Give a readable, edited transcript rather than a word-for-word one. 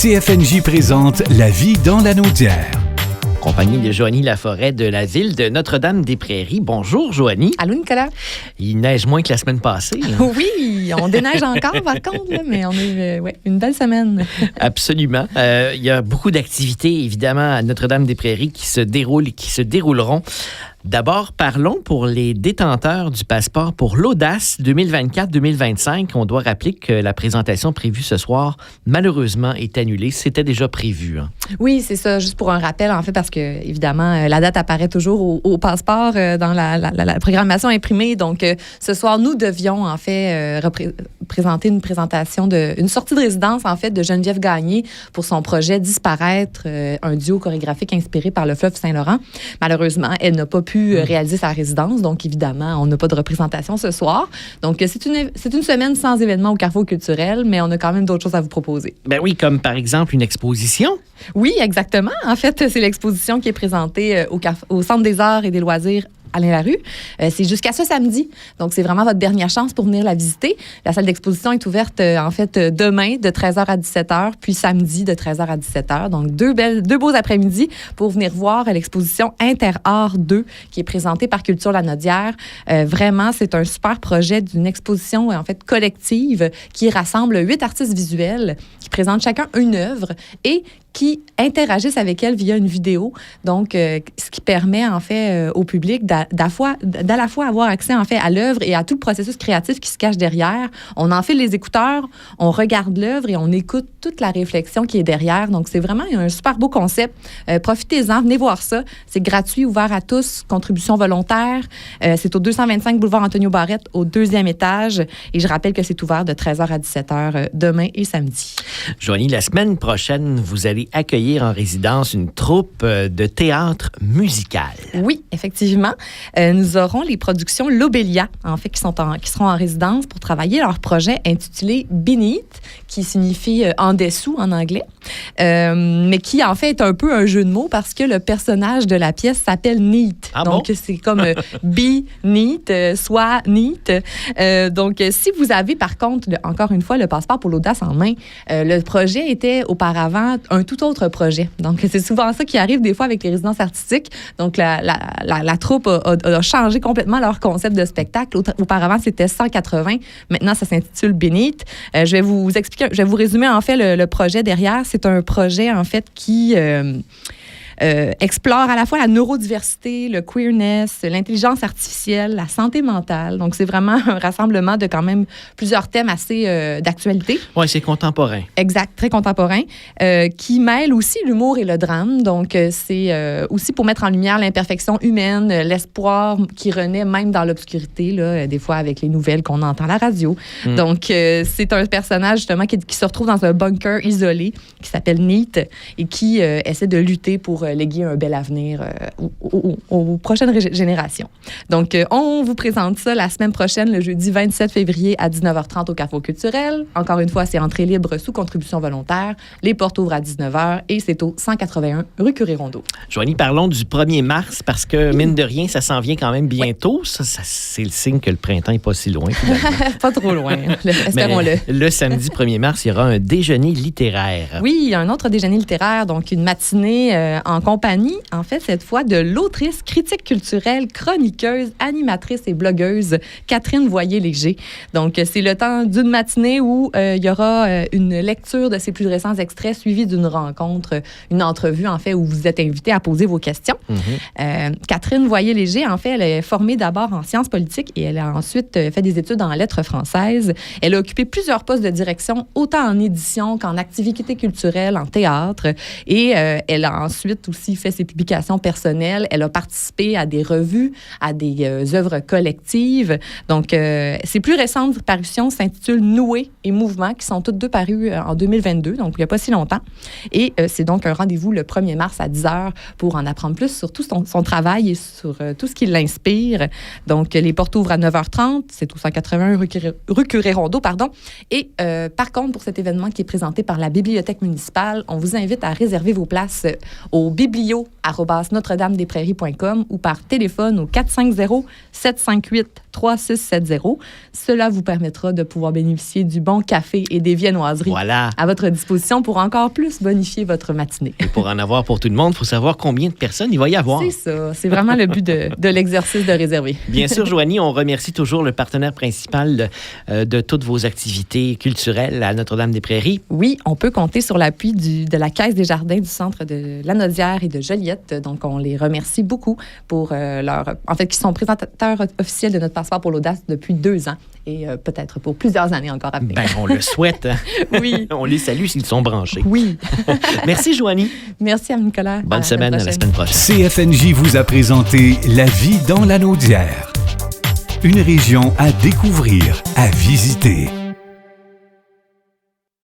CFNJ présente La vie dans la Naudière. Compagnie de Joanie Laforêt de la ville de Notre-Dame-des-Prairies. Bonjour, Joanie. Allô, Nicolas. Il neige moins que la semaine passée. Hein? Oui, on déneige encore, par contre, là, mais on est une belle semaine. Absolument. Il y a beaucoup d'activités, évidemment, à Notre-Dame-des-Prairies qui se déroulent et qui se dérouleront. D'abord, parlons pour les détenteurs du passeport pour l'Audace 2024-2025. On doit rappeler que la présentation prévue ce soir, malheureusement, est annulée. C'était déjà prévu. Hein? Oui, c'est ça. Juste pour un rappel, en fait, parce que, évidemment, la date apparaît toujours au passeport dans la programmation imprimée. Donc, ce soir, nous devions, en fait, présenter une présentation une sortie de résidence, en fait, de Geneviève Gagné pour son projet Disparaître, un duo chorégraphique inspiré par le fleuve Saint-Laurent. Malheureusement, elle n'a pas pu réaliser sa résidence. Donc, évidemment, on n'a pas de représentation ce soir. Donc, c'est une semaine sans événement au Carrefour culturel, mais on a quand même d'autres choses à vous proposer. Ben oui, comme par exemple une exposition. Oui, exactement. En fait, c'est l'exposition qui est présentée au Centre des arts et des loisirs Alain Larue. C'est jusqu'à ce samedi. Donc, c'est vraiment votre dernière chance pour venir la visiter. La salle d'exposition est ouverte, en fait, demain de 13h à 17h, puis samedi de 13h à 17h. Donc, deux beaux après-midi pour venir voir l'exposition Inter-Art 2 qui est présentée par Culture La Naudière. Vraiment, c'est un super projet d'une exposition, en fait, collective qui rassemble 8 artistes visuels qui présentent chacun une œuvre et qui interagissent avec elle via une vidéo. Donc, ce qui permet, en fait, au public d'à la fois avoir accès, en fait, à l'œuvre et à tout le processus créatif qui se cache derrière. On enfile les écouteurs, on regarde l'œuvre et on écoute toute la réflexion qui est derrière. Donc, c'est vraiment un super beau concept. Profitez-en, venez voir ça. C'est gratuit, ouvert à tous, contribution volontaire. C'est au 225 boulevard Antonio Barrette, au 2e étage. Et je rappelle que c'est ouvert de 13h à 17h demain et samedi. Joanie, la semaine prochaine, vous allez accueillir en résidence une troupe de théâtre musical. Oui, effectivement. Nous aurons les productions Lobelia, en fait, qui seront en résidence pour travailler leur projet intitulé Beneath, qui signifie en dessous en anglais, mais qui, en fait, est un peu un jeu de mots parce que le personnage de la pièce s'appelle Neat. Ah donc, bon? c'est comme be neat, soit neat. Donc, si vous avez, par contre, encore une fois, le passeport pour l'Audace en main, le projet était auparavant un tout autre projet. Donc, c'est souvent ça qui arrive des fois avec les résidences artistiques. Donc, la troupe a changé complètement leur concept de spectacle. Auparavant, c'était 180. Maintenant, ça s'intitule Beneath. Je vais vous expliquer, je vais vous résumer en fait le projet derrière. C'est un projet en fait qui explore à la fois la neurodiversité, le queerness, l'intelligence artificielle, la santé mentale. Donc, c'est vraiment un rassemblement de quand même plusieurs thèmes assez d'actualité. Oui, c'est contemporain. Exact, très contemporain, qui mêle aussi l'humour et le drame. Donc, c'est aussi pour mettre en lumière l'imperfection humaine, l'espoir qui renaît même dans l'obscurité, là, des fois avec les nouvelles qu'on entend à la radio. Donc, c'est un personnage justement qui se retrouve dans un bunker isolé qui s'appelle Neat et qui essaie de lutter pour léguer un bel avenir aux prochaines générations. Donc, on vous présente ça la semaine prochaine, le jeudi 27 février à 19h30 au Carrefour culturel. Encore une fois, c'est entrée libre sous contribution volontaire. Les portes ouvrent à 19h et c'est au 181 rue Curie-Rondeau. Joanie, parlons du 1er mars parce que, mine de rien, ça s'en vient quand même bientôt. Oui. Ça, c'est le signe que le printemps n'est pas si loin. Pas trop loin, espérons-le. Le samedi 1er mars, il y aura un déjeuner littéraire. Oui, un autre déjeuner littéraire, donc une matinée en compagnie, en fait, cette fois, de l'autrice, critique culturelle, chroniqueuse, animatrice et blogueuse Catherine Voyer-Léger. Donc, c'est le temps d'une matinée où il y aura une lecture de ses plus récents extraits suivie d'une rencontre, une entrevue, en fait, où vous êtes invité à poser vos questions. Catherine Voyer-Léger, en fait, elle est formée d'abord en sciences politiques et elle a ensuite fait des études en lettres françaises. Elle a occupé plusieurs postes de direction, autant en édition qu'en activité culturelle, en théâtre. Et elle a ensuite aussi fait ses publications personnelles. Elle a participé à des revues, à des œuvres collectives. Donc, ses plus récentes parutions s'intitulent Noué et Mouvement, qui sont toutes deux parues en 2022, donc il n'y a pas si longtemps. Et c'est donc un rendez-vous le 1er mars à 10h pour en apprendre plus sur tout son travail et sur tout ce qui l'inspire. Donc, les portes ouvrent à 9h30. C'est au 181 rue Curie-Rondeau, pardon. Et par contre, pour cet événement qui est présenté par la Bibliothèque municipale, on vous invite à réserver vos places au biblio@notre-dame-des-prairies.com ou par téléphone au 450-758 3670. Cela vous permettra de pouvoir bénéficier du bon café et des viennoiseries à votre disposition pour encore plus bonifier votre matinée. Et pour en avoir pour tout le monde, il faut savoir combien de personnes il va y avoir. C'est ça. C'est vraiment le but de l'exercice de réserver. Bien sûr, Joanie, on remercie toujours le partenaire principal de toutes vos activités culturelles à Notre-Dame-des-Prairies. Oui, on peut compter sur l'appui de la Caisse des jardins du centre de Lanaudière et de Joliette. Donc, on les remercie beaucoup pour qui sont présentateurs officiels de notre passeport pour l'audace depuis 2 ans et peut-être pour plusieurs années encore à venir. Ben, on le souhaite. Oui. On les salue s'ils sont branchés. Oui. Merci, Joanie. Merci à Nicolas. Bonne semaine, à la semaine prochaine. CFNJ vous a présenté La vie dans la Naudière. Une région à découvrir, à visiter.